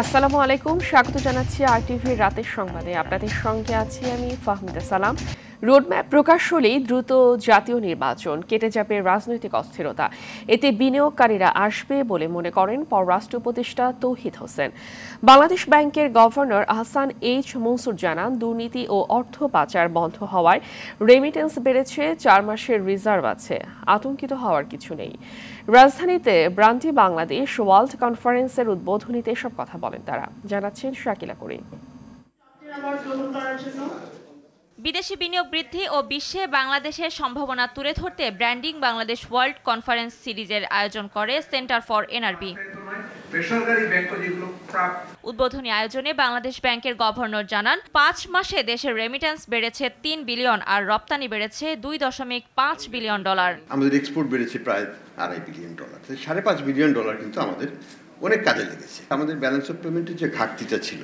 আসসালামু আলাইকুম, স্বাগত জানাচ্ছি আরটিভির রাতের সংবাদে। আপনাদের সঙ্গে আছি আমি ফাহমিদা সালাম। রোডম্যাপ প্রকাশ হলেই দ্রুত জাতীয় নির্বাচন, কেটে যাবে রাজনৈতিক অস্থিরতা। এতে বিনিয়োগকারীরা আসবে বলে মনে করেন পররাষ্ট্র উপদেষ্টা তৌহিদ হোসেন। বাংলাদেশ ব্যাংকের গভর্নর আহসান এইচ মনসুর জানান, দুর্নীতি ও অর্থ পাচার বন্ধ হওয়ায় রেমিটেন্স বেড়েছে, 4 মাসের রিজার্ভ আছে, আতঙ্কিত হওয়ার কিছু নেই। রাজধানীতে ব্রান্ডি বাংলাদেশ ওয়ার্ল্ড কনফারেন্সের উদ্বোধনীতে এসব কথা বলেন তারা। জানাচ্ছেন শাকিলা করিম। বিদেশি বিনিয়োগ বৃদ্ধি ও বিশ্বে বাংলাদেশের সম্ভাবনা তুলে ধরতে ব্র্যান্ডিং বাংলাদেশ ওয়ার্ল্ড কনফারেন্স সিরিজের আয়োজন করে সেন্টার ফর এনআরবি। উদ্বোধনী আয়োজনে বাংলাদেশ ব্যাংকের গভর্নর জানান, 5 মাসে দেশের রেমিটেন্স বেড়েছে 3 বিলিয়ন আর রপ্তানি বেড়েছে $2.5 বিলিয়ন। আমাদের এক্সপোর্ট বেড়েছে প্রায় $2.5 বিলিয়ন। $5.5 বিলিয়ন কিন্তু আমাদের অনেক কাজে লেগেছে। আমাদের ব্যালেন্স অফ পেমেন্টের যে ঘাটতিটা ছিল,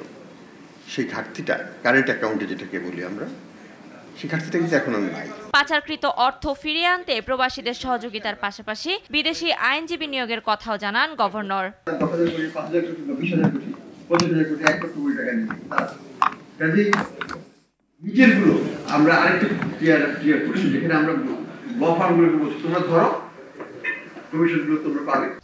সেই ঘাটতিটা কারেন্ট অ্যাকাউন্টে যেটাকে বলি আমরা, সেই ঘাটতিটা কিন্তু এখন নাই। পাচারকৃত অর্থ ফিরিয়ে আনতে প্রবাসীদের সহযোগিতার পাশাপাশি বিদেশি আইনজীবী নিয়োগের কথাও জানান গভর্নর। আমরা আরেকটু ক্লিয়ার করছি, যেখানে আমরা ল ফার্মগুলোকে বলছি তোমরা ধরো,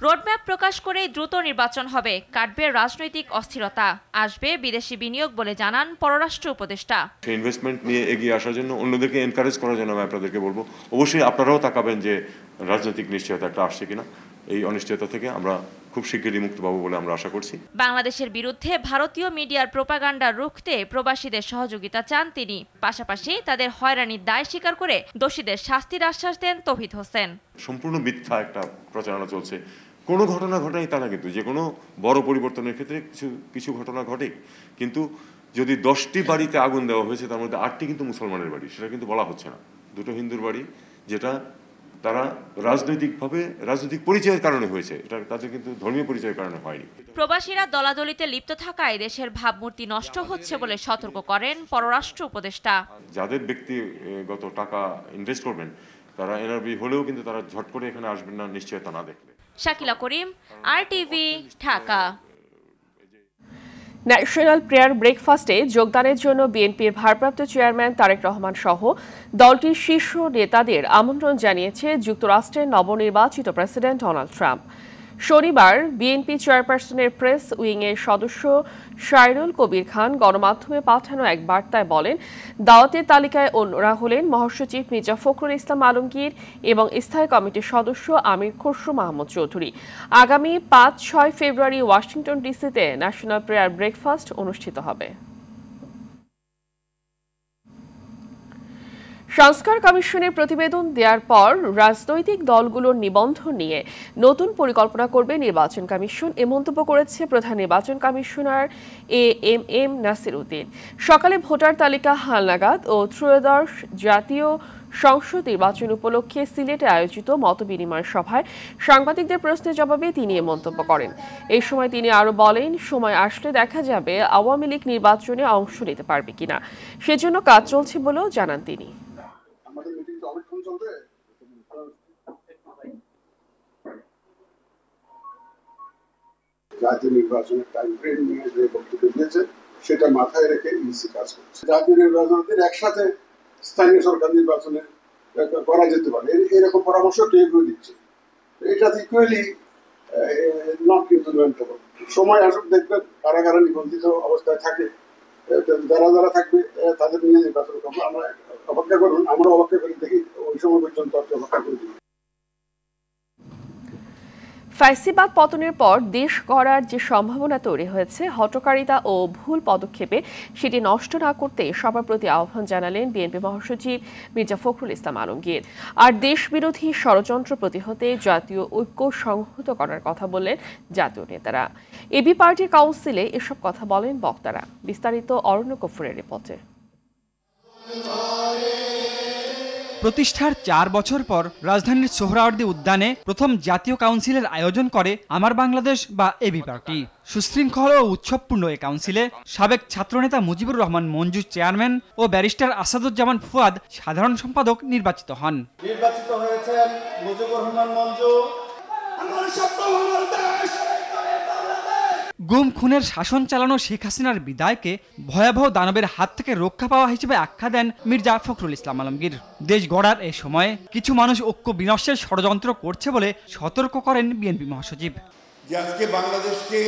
রোডম্যাপ প্রকাশ করেই দ্রুত নির্বাচন হবে, কাটবে রাজনৈতিক অস্থিরতা, আসবে বিদেশি বিনিয়োগ বলে জানান পররাষ্ট্র উপদেষ্টা। ইনভেস্টমেন্ট নিয়ে এগিয়ে আসার জন্য, অন্যদেরকে এনকারেজ করার জন্য আমি আপনাদেরকে বলবো, অবশ্যই আপনারাও তাকাবেন যে রাজনৈতিক নিশ্চয়তা একটা আসছে কিনা। এই অনিশ্চয়তা থেকে আমরা খুব শিগগিরই মুক্তি পাবো বলে আমরা আশা করছি। বাংলাদেশের বিরুদ্ধে ভারতীয় মিডিয়ার প্রোপাগান্ডা রুখতে প্রবাসীদের সহযোগিতা চান তিনি। পাশাপাশি তাদের হয়রানির দায় স্বীকার করে দোষীদের শাস্তির আশ্বাস দেন তৌহিদ হোসেন। সম্পূর্ণ মিথ্যা একটা প্রচারণা চলছে। কোনো ঘটনা ঘটাই তা না, কিন্তু যে কোনো বড় পরিবর্তনের ক্ষেত্রে কিছু ঘটনা ঘটে, কিন্তু যদি 10টি বাড়িতে আগুন দেওয়া হয়েছে তার মধ্যে 8টি কিন্তু মুসলমানের বাড়ি, সেটা কিন্তু বলা হচ্ছে না। 2টো হিন্দুর বাড়ি, যেটা তারা রাজনৈতিক পরিচয়ের কারণে হয়েছে, এটা তাদের কিন্তু ধর্মীয় পরিচয়ের কারণে হয়নি। প্রবাসীরা দলাদলিতে লিপ্ত থাকায় দেশের ভাবমূর্তি নষ্ট হচ্ছে বলে সতর্ক করেন পররাষ্ট্র উপদেষ্টা। যাদের ব্যক্তিগত টাকা ইনভেস্ট করবেন তারা এনআরবি হলেও কিন্তু তারা ঝট করে এখানে আসবেন না নিশ্চয়তা না দেখলে। শাকিলা করিম, আরটিভি, ঢাকা। ন্যাশনাল প্রেয়ার ব্রেকফাস্টে যোগদানের জন্য বিএনপির ভারপ্রাপ্ত চেয়ারম্যান তারেক রহমান সহ দলটির শীর্ষ নেতাদের আমন্ত্রণ জানিয়েছে যুক্তরাষ্ট্রের নবনির্বাচিত প্রেসিডেন্ট ডোনাল্ড ট্রাম্প। শনিবার বিএনপি চেয়ারপারসনের প্রেস উইংয়ের সদস্য শায়রুল কবির খান গণমাধ্যমে পাঠানো এক বার্তায় বলেন, দাওয়াতের তালিকায় অন্যরা হলেন মহাসচিব মির্জা ফখরুল ইসলাম আলমগীর এবং স্থায়ী কমিটির সদস্য আমির খসরু মাহমুদ চৌধুরী। আগামী 5-6 ফেব্রুয়ারি ওয়াশিংটন ডিসিতে ন্যাশনাল প্রেয়ার ব্রেকফাস্ট অনুষ্ঠিত হবে। সংস্কার কমিশনের প্রতিবেদন দেওয়ার পর রাজনৈতিক দলগুলোর নিবন্ধন নিয়ে নতুন পরিকল্পনা করবে নির্বাচন কমিশন, এ মন্তব্য করেছে প্রধান নির্বাচন কমিশনার এএমএম নাসির উদ্দিন। সকালে ভোটার তালিকা হালনাগাদ ও ত্রয়োদশ জাতীয় সংসদ নির্বাচন উপলক্ষে সিলেটে আয়োজিত মতবিনিময় সভায় সাংবাদিকদের প্রশ্নের জবাবে তিনি এ মন্তব্য করেন। এই সময় তিনি আরও বলেন, সময় আসলে দেখা যাবে আওয়ামী লীগ নির্বাচনে অংশ নিতে পারবে কিনা, সেজন্য কাজ চলছে বলেও জানান তিনি। জাতীয় নির্বাচনের টাইম ফ্রেম নিয়ে যে বক্তব্য দিয়েছে সেটা মাথায় রেখে ইসি কাজ করছে। জাতীয় নির্বাচনের একসাথে স্থানীয় সরকার নির্বাচনে করা যেতে পারে, এরকম পরামর্শ কেউ দিচ্ছে। এটা ইকুয়ালি নট কিন্তু সময় আসুক, দেখবেন কারা কারা নিবন্ধিত অবস্থায় থাকে, যারা থাকবে তাদের নিয়ে নির্বাচন করবো। আমরা অপেক্ষা করুন, আমরা অপেক্ষা করি, দেখি ওই সময় পর্যন্ত অপেক্ষা করে দিই। ফ্যাসিবাদ পতনের পর দেশ গড়ার যে সম্ভাবনা তৈরি হয়েছে, হঠকারিতা ও ভুল পদক্ষেপে সেটি নষ্ট না করতে সবার প্রতি আহ্বান জানালেন বিএনপি মহাসচিব মির্জা ফখরুল ইসলাম আলমগীর। আর দেশবিরোধী ষড়যন্ত্র প্রতিহতে জাতীয় ঐক্য সংহত করার কথা বললেন জাতীয় নেতারা। এবি পার্টির কাউন্সিলে এসব কথা বলেন বক্তারা। বিস্তারিত অরণ্য কফুরের রিপোর্টে। প্রতিষ্ঠার 4 বছর পর রাজধানীর সোহরাওয়ার্দী উদ্যানে প্রথম জাতীয় কাউন্সিলের আয়োজন করে আমার বাংলাদেশ বা এবি পার্টি। সুশৃঙ্খল ও উৎসবপূর্ণ এই কাউন্সিলে সাবেক ছাত্রনেতা মুজিবুর রহমান মঞ্জু চেয়ারম্যান ও ব্যারিস্টার আসাদুজ্জামান ফুয়াদ সাধারণ সম্পাদক নির্বাচিত হন। নির্বাচিত হয়েছেন মুজিবুর রহমান মঞ্জু। গুম খুনের শাসন চালানো শেখ হাসিনার বিদায়কে ভয়াবহ দানবের হাত থেকে রক্ষা পাওয়া হিসেবে আখ্যা দেন মির্জা ফখরুল ইসলাম আলমগীর। দেশ গড়ার এ সময়ে কিছু মানুষ ঐক্য বিনষ্টের ষড়যন্ত্র করছে বলে সতর্ক করেন বিএনপি মহাসচিব। যে আজকে বাংলাদেশকে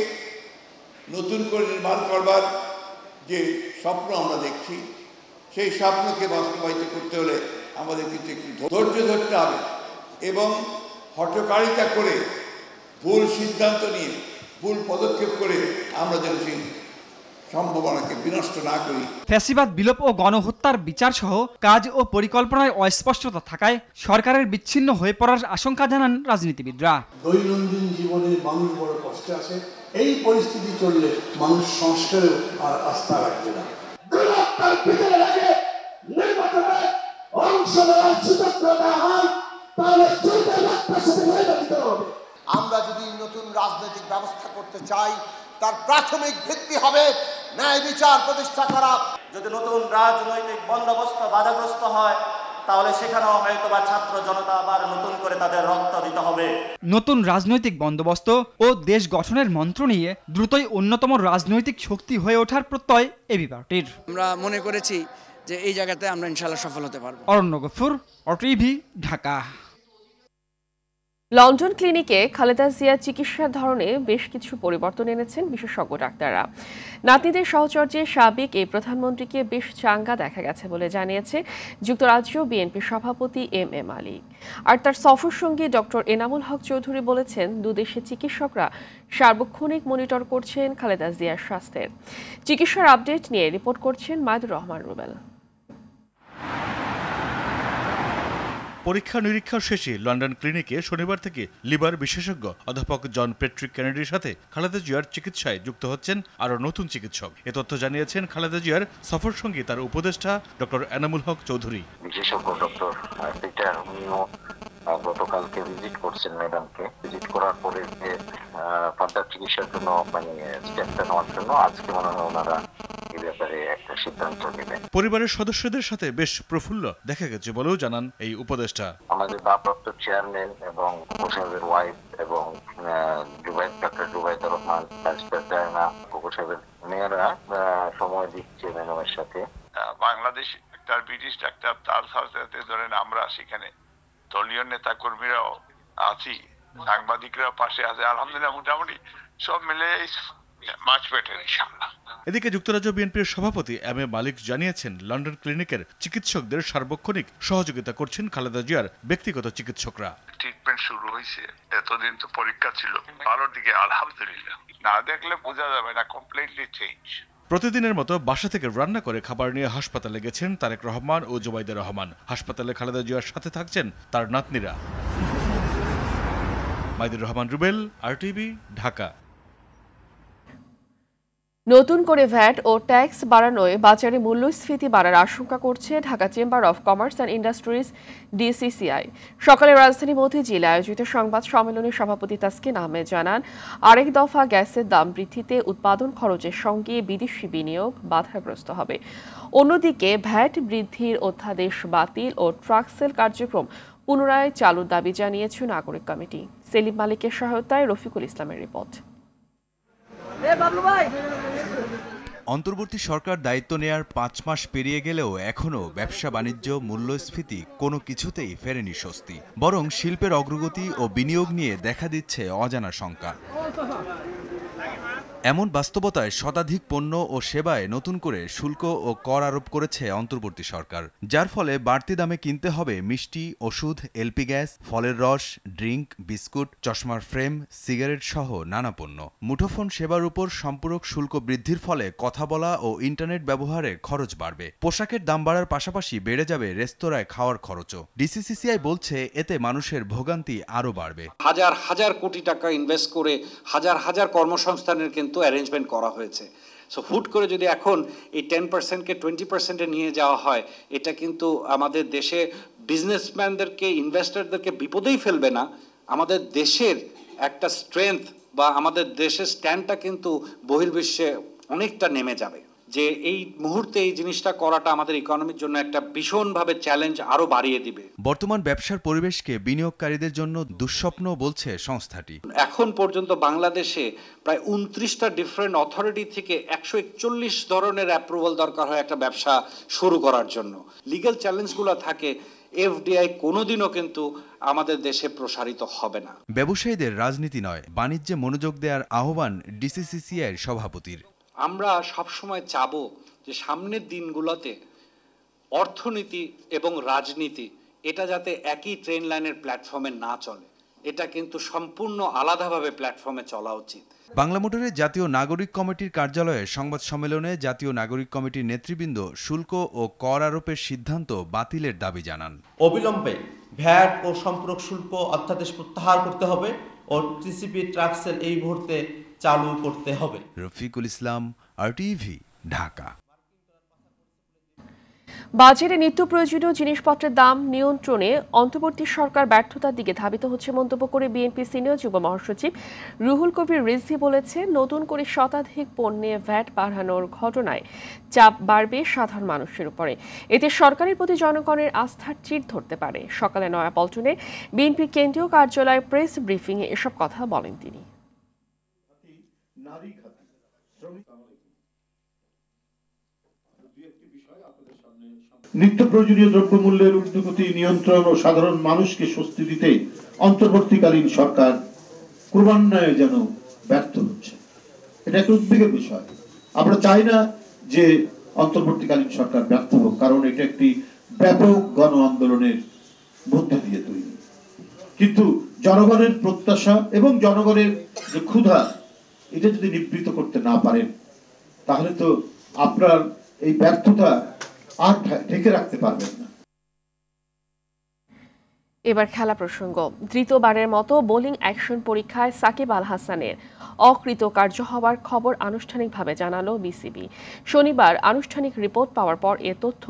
নতুন করে নির্মাণ করবার যে স্বপ্ন আমরা দেখছি, সেই স্বপ্নকে বাস্তবায়িত করতে হলে আমাদের কিন্তু একটু ধৈর্য ধরতে হবে এবং হঠকারিতা করে ভুল সিদ্ধান্ত নিয়ে ভুল পদক্ষেপ করে আমরা যেন সেই সম্ভাবনাকে বিনষ্ট না করি। ফ্যাসিবাদ বিলোপ ও গণহত্যার বিচার সহ কাজ ও পরিকল্পনায় অস্পষ্টতা থাকায় সরকারের বিচ্ছিন্ন হয়ে পড়ার আশঙ্কা জানান রাজনীতিবিদরা। দৈনন্দিন জীবনে মানুষ বড় কষ্টে আছে, এই পরিস্থিতি চললে মানুষ সংস্কারে আর আস্থা রাখবে না। আমরা যদি নতুন রাজনৈতিক ব্যবস্থা করতে চাই, তার প্রাথমিক ভিত্তি হবে ন্যায় বিচার প্রতিষ্ঠা করা। যদি নতুন রাজনৈতিক বন্দোবস্ত বাধাগ্রস্ত হয়, তাহলে সেখানেও হয়তো বা ছাত্র জনতা আবার নতুন করে তাদের রক্ত দিতে হবে। নতুন রাজনৈতিক বন্দোবস্ত ও দেশ গঠনের মন্ত্র নিয়ে দ্রুতই অন্যতম রাজনৈতিক শক্তি হয়ে ওঠার প্রত্যয় এবি পার্টির। আমরা মনে করেছি যে এই জায়গাতে আমরা ইনশাআল্লাহ সফল হতে পারব। অরণ্য গফুর, OTV, ঢাকা। লন্ডন ক্লিনিকে খালেদা জিয়ার চিকিৎসার ধরনে বেশ কিছু পরিবর্তন এনেছেন বিশেষজ্ঞ ডাক্তাররা। নাতনিদের সহচর্যে সাবেক এই প্রধানমন্ত্রীকে বেশ চাঙ্গা দেখা গেছে বলে জানিয়েছে যুক্তরাজ্য বিএনপির সভাপতি এম আলী। আর তার সফর সঙ্গী ডক্টর এনামুল হক চৌধুরী বলেছেন, দুদেশের চিকিৎসকরা সার্বক্ষণিক মনিটর করছেন খালেদা জিয়ার স্বাস্থ্যের। চিকিৎসার আপডেট নিয়ে রিপোর্ট করছেন মাইদুর রহমান রুবেল। পরীক্ষা নিরীক্ষার শেষে লন্ডন ক্লিনিকে শনিবার থেকে লিভার বিশেষজ্ঞ অধ্যাপক জন প্যাট্রিক কেনেডির সাথে খালেদা জিয়ার চিকিৎসায় যুক্ত হচ্ছেন আরও নতুন চিকিৎসক। এ তথ্য জানিয়েছেন খালেদা জিয়ার সফর সঙ্গী তার উপদেষ্টা ডক্টর এনামুল হক চৌধুরী। বিশেষজ্ঞ ডক্টর পিটার উনিও গতকালকে ভিজিট করছেন ম্যাডামকে। ভিজিট করার পরে ফার্দার চিকিৎসার জন্য স্টেপটা নেওয়ার জন্য আজকে মনে হয় ওনারা এই ব্যাপারে একটা সিদ্ধান্ত নেবেন। পরিবারের সদস্যদের সাথে বেশ প্রফুল্ল দেখা গেছে বলেও জানান এই উপদেষ্টা। আমাদের ভারপ্রাপ্ত চেয়ারম্যান এবং সাহেবের ওয়াইফ এবং ডক্টর জুবাইদুর রহমান, সাহেবের মেয়েরা সময় দিচ্ছে ম্যাডামের সাথে। বাংলাদেশ একটা ব্রিটিশ ডাক্তার, তার সাথে ধরেন আমরা সেখানে দলীয় নেতা কর্মীরাও আছি, সাংবাদিকরাও পাশে আছে। আলহামদুলিল্লাহ মোটামুটি সব মিলে মাছ বেটার ইনশাআল্লাহ। এদিকে যুক্তরাজ্য বিএনপির সভাপতি এম মালিক জানিয়েছেন, লন্ডন ক্লিনিকের চিকিৎসকদের সার্বক্ষণিক সহযোগিতা করছেন খালেদা জিয়ার ব্যক্তিগত চিকিৎসকরা। ট্রিটমেন্ট শুরু হয়েছে, এতদিন তো পরীক্ষা ছিল, ভালোর দিকে আলহামদুলিল্লাহ। না দেখলে বোঝা যাবে না, কমপ্লিটলি চেঞ্জ। প্রতিদিনের মতো বাসা থেকে রান্না করে খাবার নিয়ে হাসপাতালে গেছেন তারেক রহমান ও জুবাইদুর রহমান। হাসপাতালে খালেদা জিয়ার সাথে থাকছেন তার নাতনিরা। মাইদুর রহমান রুবেল, RTV, ঢাকা। নতুন করে ভ্যাট ও ট্যাক্স বাড়ানোয় বাজারে মূল্যস্ফীতি বাড়ার আশঙ্কা করছে Dhaka chamber of commerce and industries DCCI। সকালে রাজধানী মতিঝিলে আয়োজিত সংবাদ সম্মেলনে সভাপতি তাসকিন আহমেদ জানান, আরেক দফা গ্যাসের দাম বৃদ্ধিতে উৎপাদন খরচের সঙ্গে বিদেশি বিনিয়োগ বাধাগ্রস্ত হবে। অন্যদিকে ভ্যাট বৃদ্ধির অধ্যাদেশ বাতিল ও ট্রাক সেল কার্যক্রম পুনরায় চালুর দাবি জানিয়েছে নাগরিক কমিটি। সেলিম মালিকের সহায়তায় রফিকুল ইসলামের রিপোর্ট। অন্তর্বর্তী সরকার দায়িত্ব নেয়ার 5 মাস পেরিয়ে গেলেও এখনও ব্যবসা বাণিজ্য, মূল্যস্ফীতি কোনো কিছুতেই ফেরেনি স্বস্তি। বরং শিল্পের অগ্রগতি ও বিনিয়োগ নিয়ে দেখা দিচ্ছে অজানা শঙ্কা। এমন বাস্তবতায় শতাধিক পণ্য ও সেবায় নতুন করে শুল্ক ও কর আরোপ করেছে অন্তর্বর্তী সরকার, যার ফলে বাড়তি দামে কিনতে হবে মিষ্টি, ওষুধ, LP গ্যাস, ফলের রস, ড্রিঙ্ক, বিস্কুট, চশমার ফ্রেম, সিগারেট সহ নানা পণ্য। মুঠোফোন সেবার উপর সম্পূরক শুল্ক বৃদ্ধির ফলে কথা বলা ও ইন্টারনেট ব্যবহারে খরচ বাড়বে। পোশাকের দাম বাড়ার পাশাপাশি বেড়ে যাবে রেস্তোরাঁয় খাওয়ার খরচও। DCCI বলছে এতে মানুষের ভোগান্তি আরও বাড়বে। হাজার হাজার কোটি টাকা ইনভেস্ট করে হাজার হাজার কর্মসংস্থানের কিন্তু অ্যারেঞ্জমেন্ট করা হয়েছে। সো হুট করে যদি এখন এই 10%কে 20%-এ নিয়ে যাওয়া হয়, এটা কিন্তু আমাদের দেশে বিজনেসম্যানদেরকে, ইনভেস্টরদেরকে বিপদেই ফেলবে না, আমাদের দেশের একটা স্ট্রেংথ বা আমাদের দেশের স্ট্যান্ডটা কিন্তু বহির্বিশ্বে অনেকটা নেমে যাবে। যে এই মুহূর্তে এই জিনিসটা করাটা আমাদের ইকোনমির জন্য একটা ভীষণভাবে চ্যালেঞ্জ আরো বাড়িয়ে দিবে। বর্তমান ব্যবসার পরিবেশকে বিনিয়োগকারীদের জন্য দুঃস্বপ্ন বলছে সংস্থাটি। এখন পর্যন্ত বাংলাদেশে প্রায় 29টা ডিফারেন্ট অথরিটি থেকে 141 ধরনের অ্যাপ্রুভাল দরকার হয় একটা ব্যবসা শুরু করার জন্য। লিগ্যাল চ্যালেঞ্জগুলো থাকে, এফডিআই কোনোদিনও কিন্তু আমাদের দেশে প্রসারিত হবে না। ব্যবসায়ীদের রাজনীতি নয়, বাণিজ্যে মনোযোগ দেওয়ার আহ্বান ডিসিসিসিআইয়ের সভাপতির। আমরা সবসময় চাবো যে সামনের দিনগুলোতে অর্থনীতি এবং রাজনীতি এটা যাতে একই ট্রেন লাইনের প্ল্যাটফর্মে না চলে, এটা কিন্তু সম্পূর্ণ আলাদাভাবে প্ল্যাটফর্মে চলা উচিত। বাংলা মোটরের জাতীয় নাগরিক কমিটির কার্যালয়ে সংবাদ সম্মেলনে জাতীয় নাগরিক কমিটির নেতৃবৃন্দ শুল্ক ও কর আরোপের সিদ্ধান্ত বাতিলের দাবি জানান। অবিলম্বে ভ্যাট ও সম্পূরক শুল্ক অধ্যাদেশ প্রত্যাহার করতে হবে ও টিসিপি ট্রাক্সের এই মুহূর্তে চালু করতে হবে। রফিকুল ইসলাম, আরটিভি, ঢাকা। বাজারে নিত্য প্রয়োজনীয় জিনিসপত্রের দাম নিয়ন্ত্রণে অন্তর্বর্তী সরকার ব্যর্থতার দিকে ধাবিত হচ্ছে মন্তব্য করে বিএনপি সিনিয়র যুগ্ম মহাসচিব রুহুল কবির রিজভী বলেছে, নতুন করে শতাধিক পণ্যে ভ্যাট বাড়ানোর ঘটনায় চাপ বাড়বে সাধারণ মানুষের উপরে। এতে সরকারের প্রতি জনগণের আস্থার চির ধরতে পারে। সকালে নয়াপল্টনে বিএনপি কেন্দ্রীয় কার্যালয় প্রেস ব্রিফিংয়ে এসব কথা বলেন তিনি। নিত্য প্রয়োজনীয় দ্রব্যমূল্যের ঊর্ধ্বগতি নিয়ন্ত্রণ ও সাধারণ মানুষকে স্বস্তি দিতে অন্তর্বর্তীকালীন সরকার ক্রমান্বয়ে যেন ব্যর্থ হচ্ছে, এটা একটা উদ্বেগের বিষয়। আমরা চাই না যে অন্তর্বর্তীকালীন সরকার ব্যর্থ হোক, কারণ এটা একটি ব্যাপক গণ আন্দোলনের মধ্যে দিয়ে তৈরি। কিন্তু জনগণের প্রত্যাশা এবং জনগণের যে ক্ষুধা, এটা যদি নিবৃত্ত করতে না পারেন, তাহলে তো আপনার এই ব্যর্থতা আর ঢেকে রাখতে পারবেন না। এবার খেলা প্রসঙ্গ। তৃতীয়বারের মতো বোলিং অ্যাকশন পরীক্ষায় সাকিব আল হাসানের অকৃতকার্য হওয়ার খবর আনুষ্ঠানিকভাবে জানালো বিসিবি। শনিবার আনুষ্ঠানিক রিপোর্ট পাওয়ার পর এ তথ্য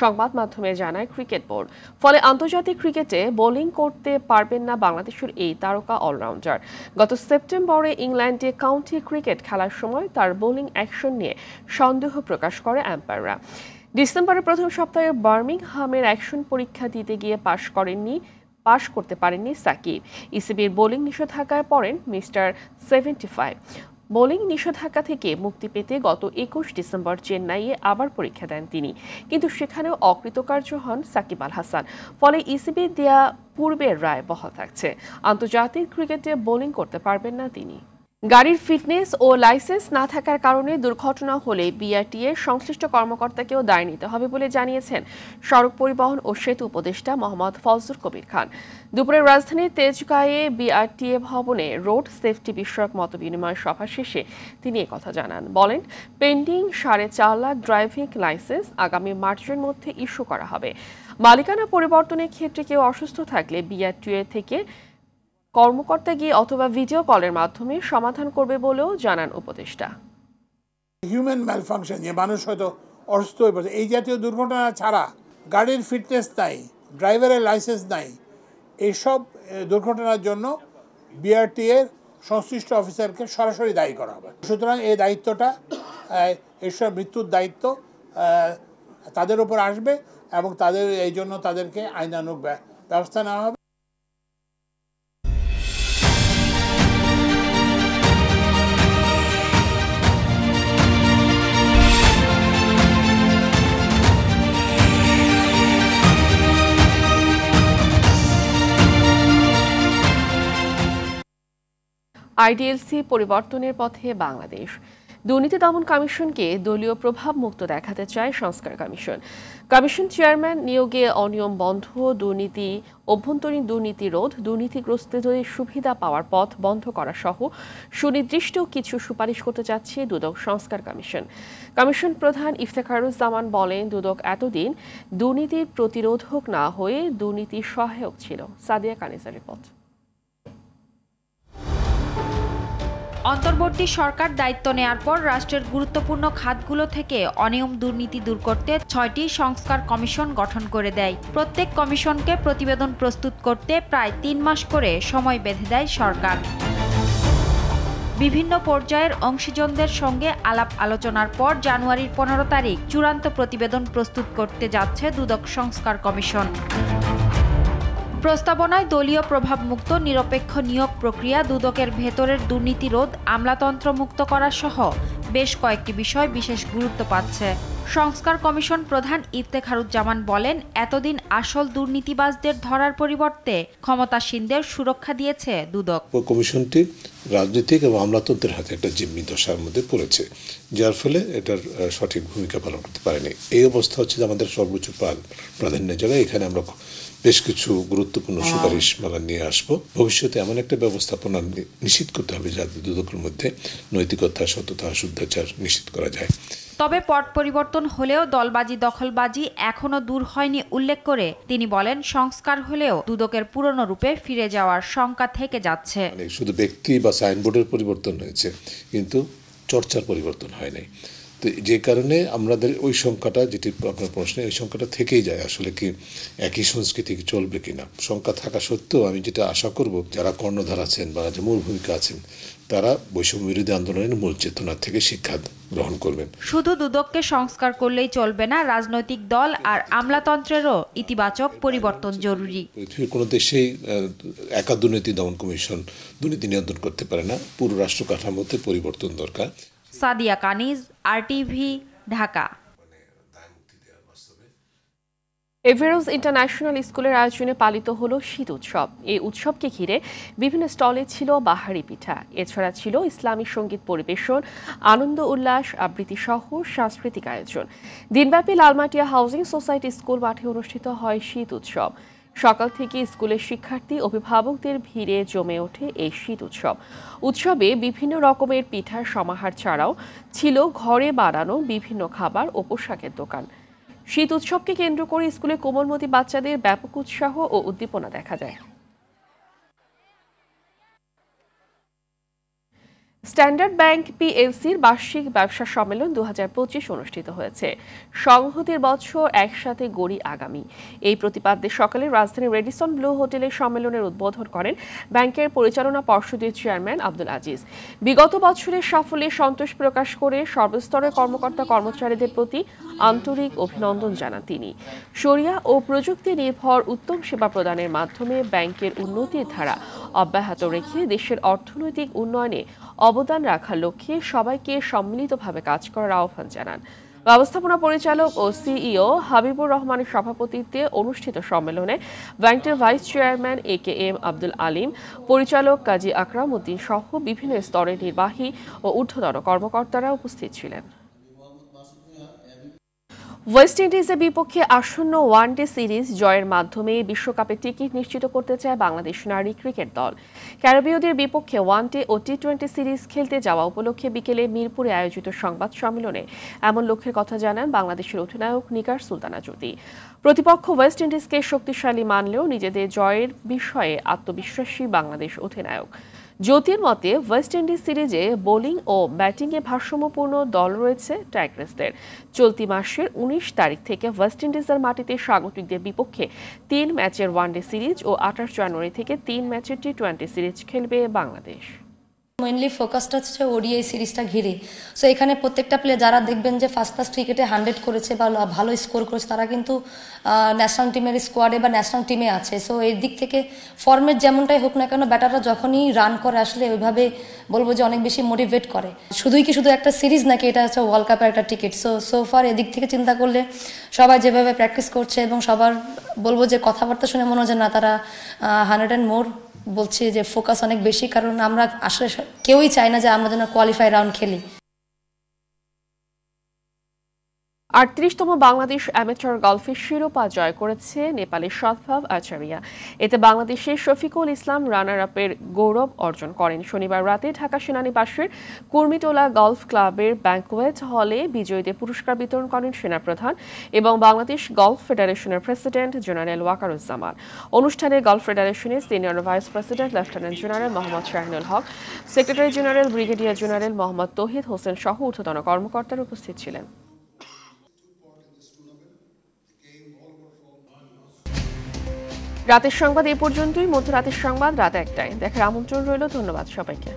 সংবাদ মাধ্যমে জানায় ক্রিকেট বোর্ড। ফলে আন্তর্জাতিক ক্রিকেটে বোলিং করতে পারবেন না বাংলাদেশের এই তারকা অলরাউন্ডার। গত সেপ্টেম্বরে ইংল্যান্ডে কাউন্টি ক্রিকেট খেলার সময় তার বোলিং অ্যাকশন নিয়ে সন্দেহ প্রকাশ করে আম্পায়াররা। ডিসেম্বরের প্রথম সপ্তাহে বার্মিংহামের অ্যাকশন পরীক্ষা দিতে গিয়ে পাশ করতে পারেননি সাকিব। ইসিবির বোলিং নিষেধাজ্ঞায় পড়েন মিস্টার 75। বোলিং নিষেধাজ্ঞা থেকে মুক্তি পেতে গত 21 ডিসেম্বর চেন্নাইয়ে আবার পরীক্ষা দেন তিনি, কিন্তু সেখানেও অকৃতকার্য হন সাকিব আল হাসান। ফলে ইসিবির দেয়া পূর্বের রায় বহাল থাকছে, আন্তর্জাতিক ক্রিকেটে বোলিং করতে পারবেন না তিনি। গাড়ির ফিটনেস ও লাইসেন্স না থাকার কারণে দুর্ঘটনা হলে বিআরটিএর সংশ্লিষ্ট কর্মকর্তাকেও দায় নিতে হবে বলে জানিয়েছেন সড়ক পরিবহন ও সেতু উপদেষ্টা মোহাম্মদ ফজলুল কবির খান। দুপুরে রাজধানীর তেজগাঁয়ে বিআরটিএ ভবনে রোড সেফটি বিষয়ক মতবিনিময় সভা শেষে তিনি একথা জানান। বলেন, পেন্ডিং 4.5 লাখ ড্রাইভিং লাইসেন্স আগামী মার্চের মধ্যে ইস্যু করা হবে। মালিকানা পরিবর্তনের ক্ষেত্রে কেউ অসুস্থ থাকলে বিআরটিএ থেকে কর্মকর্তা গিয়ে অথবা ভিডিও কলের মাধ্যমে সমাধান করবে বলেও জানান উপদেষ্টা। হিউম্যান ম্যালফাংশন, যে মানুষ হয়তো অসুস্থ হয়ে পড়ছে, এই জাতীয় দুর্ঘটনা ছাড়া গাড়ির ফিটনেস নাই, ড্রাইভারের লাইসেন্স নাই, এইসব দুর্ঘটনার জন্য বিআরটিএর সংশ্লিষ্ট অফিসারকে সরাসরি দায়ী করা হবে। সুতরাং এই দায়িত্বটা, এইসব মৃত্যুর দায়িত্ব তাদের উপর আসবে এবং এই জন্য তাদেরকে আইনানুগ ব্যবস্থা নেওয়া হবে। আইডিএলসি পরিবর্তনের পথে বাংলাদেশ। দুর্নীতি দমন কমিশনকে দলীয় প্রভাব মুক্ত দেখাতে চায় সংস্কার কমিশন। কমিশন চেয়ারম্যান নিয়োগে অনিয়ম বন্ধ, দুর্নীতি, অভ্যন্তরীণ দুর্নীতি রোধ, দুর্নীতিগ্রস্তদের সুবিধা পাওয়ার পথ বন্ধ করা সহ সুনির্দিষ্ট কিছু সুপারিশ করতে যাচ্ছে দুদক সংস্কার কমিশন। কমিশন প্রধান ইফতেখারুজ্জামান বলেন, দুদক এতদিন দুর্নীতির প্রতিরোধক না হয়ে দুর্নীতির সহায়ক ছিল। সাদিয়া কানিজার রিপোর্ট। অন্তর্বর্তী সরকার দায়িত্ব নেয়ার পর রাষ্ট্রের গুরুত্বপূর্ণ খাতগুলো থেকে অনিয়ম দুর্নীতি দূর করতে 6টি সংস্কার কমিশন গঠন করে দেয়। প্রত্যেক কমিশনকে প্রতিবেদন প্রস্তুত করতে প্রায় 3 মাস করে সময় বেঁধে দেয় সরকার। বিভিন্ন পর্যায়ের অংশীজনদের সঙ্গে আলাপ আলোচনার পর জানুয়ারির 15 তারিখ চূড়ান্ত প্রতিবেদন প্রস্তুত করতে যাচ্ছে দুদক সংস্কার কমিশন। প্রস্তাবনায় দলীয় প্রভাবমুক্ত নিরপেক্ষ নিয়োগ প্রক্রিয়া, দুদকের ভেতরের দুর্নীতি রোধ, আমলাতন্ত্র মুক্ত করা সহ বেশ কয়েকটি বিষয় বিশেষ গুরুত্ব পাচ্ছে। সংস্কার কমিশন প্রধান ইফতেখারুজ্জামান বলেন, এতদিন আসল দুর্নীতিবাজদের ধরার পরিবর্তে ক্ষমতাসীনদের সুরক্ষা দিয়েছে দুদক। কমিশনটি রাজনৈতিক এবং আমলাতন্ত্রের হাতে একটা জিম্মি দশার মধ্যে পড়েছে, যার ফলে এটার সঠিক ভূমিকা পালন করতে পারেনি। এই অবস্থা হচ্ছে যে আমাদের সর্বোচ্চ প্রাধান্যের জায়গায় এখানে আমরা বেশ কিছু গুরুত্বপূর্ণ সুপারিশ মালা নিয়ে আসবো। ভবিষ্যতে এমন একটা ব্যবস্থাপনা নিশ্চিত করতে হবে যাতে দুদকের মধ্যে নৈতিকতা, সততা, শুদ্ধাচার নিশ্চিত করা যায়। তবে পট পরিবর্তন হলেও দলবাজি দখলবাজি এখনো দূর হয়নি উল্লেখ করে তিনি বলেন, সংস্কার হলেও দুদকের পুরনো রূপে ফিরে যাওয়ার শঙ্কা থেকে যাচ্ছে। শুধু ব্যক্তি বা সাইনবোর্ডের পরিবর্তন হয়েছে, কিন্তু চর্চার পরিবর্তন হয় নাই। তো যে কারণে আমাদের ওই সংখ্যাটা, যেটি আপনার প্রশ্নে, ওই সংখ্যাটা থেকেই যায়। আসলে কি একই সংস্কৃতি চলবে কিনা, সংখ্যা থাকা সত্ত্বেও আমি যেটা আশা করব, যারা কর্ণধার আছেন বা যে মূল ভূমিকা আছেন, তারা বৈষম্য বিরোধী আন্দোলনের মূল চেতনা থেকে শিক্ষা গ্রহণ করবেন। শুধু দুদককে সংস্কার করলেই চলবে না, রাজনৈতিক দল আর আমলাতন্ত্রেরও ইতিবাচক পরিবর্তন জরুরি। পৃথিবীর কোনো দেশেই একা দুর্নীতি দমন কমিশন দুর্নীতি নিয়ন্ত্রণ করতে পারে না, পুরো রাষ্ট্র কাঠামোতে পরিবর্তন দরকার। সাদিয়া কানিজ, RTV, ঢাকা। এভারেজ ইন্টারন্যাশনাল স্কুলের আয়োজনে পালিত হলো শীত উৎসব। এই উৎসবকে ঘিরে বিভিন্ন স্টলে ছিল বাহারি পিঠা, এছাড়া ছিল ইসলামী সঙ্গীত পরিবেশন, আনন্দ উল্লাস, আবৃত্তি সহ সাংস্কৃতিক আয়োজন। দিনব্যাপী লালমাটিয়া হাউজিং সোসাইটি স্কুল মাঠে অনুষ্ঠিত হয় শীত উৎসব। সকাল থেকে স্কুলের শিক্ষার্থী, অভিভাবকদের ভিড়ে জমে ওঠে এই শীত উৎসব। উৎসবে বিভিন্ন রকমের পিঠার সমাহার ছাড়াও ছিল ঘরে বানানো বিভিন্ন খাবার ও পোশাকের দোকান। শীত উৎসবকে কেন্দ্র করে স্কুলে কোমলমতি বাচ্চাদের ব্যাপক উৎসাহ ও উদ্দীপনা দেখা যায়। স্ট্যান্ডার্ড ব্যাংক PLCর বার্ষিক ব্যবসা সম্মেলন 2025 অনুষ্ঠিত হয়েছে। সংহতির বছর একসাথে গড়ি আগামী, এই প্রতিপাদ্যে সকালে রাজধানীর রেডিসন ব্লু হোটেলে সম্মেলনের উদ্বোধন করেন ব্যাংকের পরিচালনা পর্ষদের চেয়ারম্যান আব্দুল আজিজ। বিগত বছরের সাফল্যে সন্তোষ প্রকাশ করে সর্বস্তরের কর্মকর্তা কর্মচারীদের প্রতি আন্তরিক অভিনন্দন জানান তিনি। শরিয়া ও প্রযুক্তি নির্ভর উত্তম সেবা প্রদানের মাধ্যমে ব্যাংকের উন্নতির ধারা অব্যাহত রেখে দেশের অর্থনৈতিক উন্নয়নে অবদান রাখার লক্ষ্যে সবাইকে সম্মিলিতভাবে কাজ করার আহ্বান জানান। ব্যবস্থাপনা পরিচালক ও CEO হাবিবুর রহমানের সভাপতিত্বে অনুষ্ঠিত সম্মেলনে ব্যাংকের vice chairman AKM Abdul Alim, পরিচালক কাজী আকরাম উদ্দিন সহ বিভিন্ন স্তরের নির্বাহী ও ঊর্ধ্বতন কর্মকর্তারা উপস্থিত ছিলেন। ওয়েস্ট ইন্ডিজের বিপক্ষে আসন্ন ওয়ানডে সিরিজ জয়ের মাধ্যমে বিশ্বকাপের টিকিট নিশ্চিত করতে চায় বাংলাদেশ নারী ক্রিকেট দল। ক্যারিবীয়দের বিপক্ষে ওয়ানডে ও T20 সিরিজ খেলতে যাওয়া উপলক্ষে বিকেলে মিরপুরে আয়োজিত সংবাদ সম্মেলনে এমন লক্ষ্যের কথা জানান বাংলাদেশের অধিনায়ক নিগার সুলতানা জ্যোতি। প্রতিপক্ষ ওয়েস্ট ইন্ডিজকে শক্তিশালী মানলেও নিজেদের জয়ের বিষয়ে আত্মবিশ্বাসী বাংলাদেশ অধিনায়ক। জ্যোতির মতে, ওয়েস্ট ইন্ডিজ সিরিজে বোলিং ও ব্যাটিংয়ে ভারসাম্যপূর্ণ দল রয়েছে টাইগ্রেসদের। চলতি মাসের 19 তারিখ থেকে ওয়েস্ট ইন্ডিজের মাটিতে স্বাগতিকদের বিপক্ষে 3 ম্যাচের ওয়ানডে সিরিজ ও 28 জানুয়ারি থেকে 3 ম্যাচের T20 সিরিজ খেলবে বাংলাদেশ। মেইনলি ফোকাসটা হচ্ছে ওডিআই সিরিজটা ঘিরে। সো এখানে প্রত্যেকটা প্লেয়ার যারা দেখবেন যে ফার্স্ট ক্রিকেটে 100 করেছে বা ভালো স্কোর করেছে, তারা কিন্তু ন্যাশনাল টিমের স্কোয়াডে বা ন্যাশনাল টিমে আছে। সো এর দিক থেকে ফর্মেট যেমনটাই হোক না কেন, ব্যাটাররা যখনই রান করে আসলে ওইভাবে বলবো যে অনেক বেশি মোটিভেট করে। শুধু একটা সিরিজ নাকি, এটা হচ্ছে ওয়ার্ল্ড কাপের একটা টিকিট। সো ফার এদিক থেকে চিন্তা করলে সবাই যেভাবে প্র্যাকটিস করছে এবং সবার বলবো যে কথাবার্তা শুনে মনে হয় যে না, তারা 100 and more বলছি যে ফোকাস অনেক বেশি, কারণ আমরা আসলে কেউই চাই না যে আমরা যেন কোয়ালিফাই রাউন্ড খেলি। 38তম বাংলাদেশ অ্যামেচার গলফের শিরোপা জয় করেছে নেপালের সদ্ভাব আচারিয়া। এতে বাংলাদেশের শফিকুল ইসলাম রানার আপের গৌরব অর্জন করেন। শনিবার রাতে ঢাকা সেনানিবাসের কুর্মিটোলা গলফ ক্লাবের ব্যাংকোয়েট হলে বিজয়ীদের পুরস্কার বিতরণ করেন সেনাপ্রধান এবং বাংলাদেশ গলফ ফেডারেশনের প্রেসিডেন্ট জেনারেল ওয়াকারুজ্জামান। অনুষ্ঠানে গলফ ফেডারেশনের senior vice president lieutenant general Mohammad Shahinul Haque, secretary general brigadier general Mohammad Tauhid Hossain সহ ঊর্ধ্বতন কর্মকর্তারা উপস্থিত ছিলেন। রাতের সংবাদ এই পর্যন্তই। মধ্যরাতের সংবাদ রাত 1টায় দেখার আমন্ত্রণ রইল। ধন্যবাদ সবাইকে।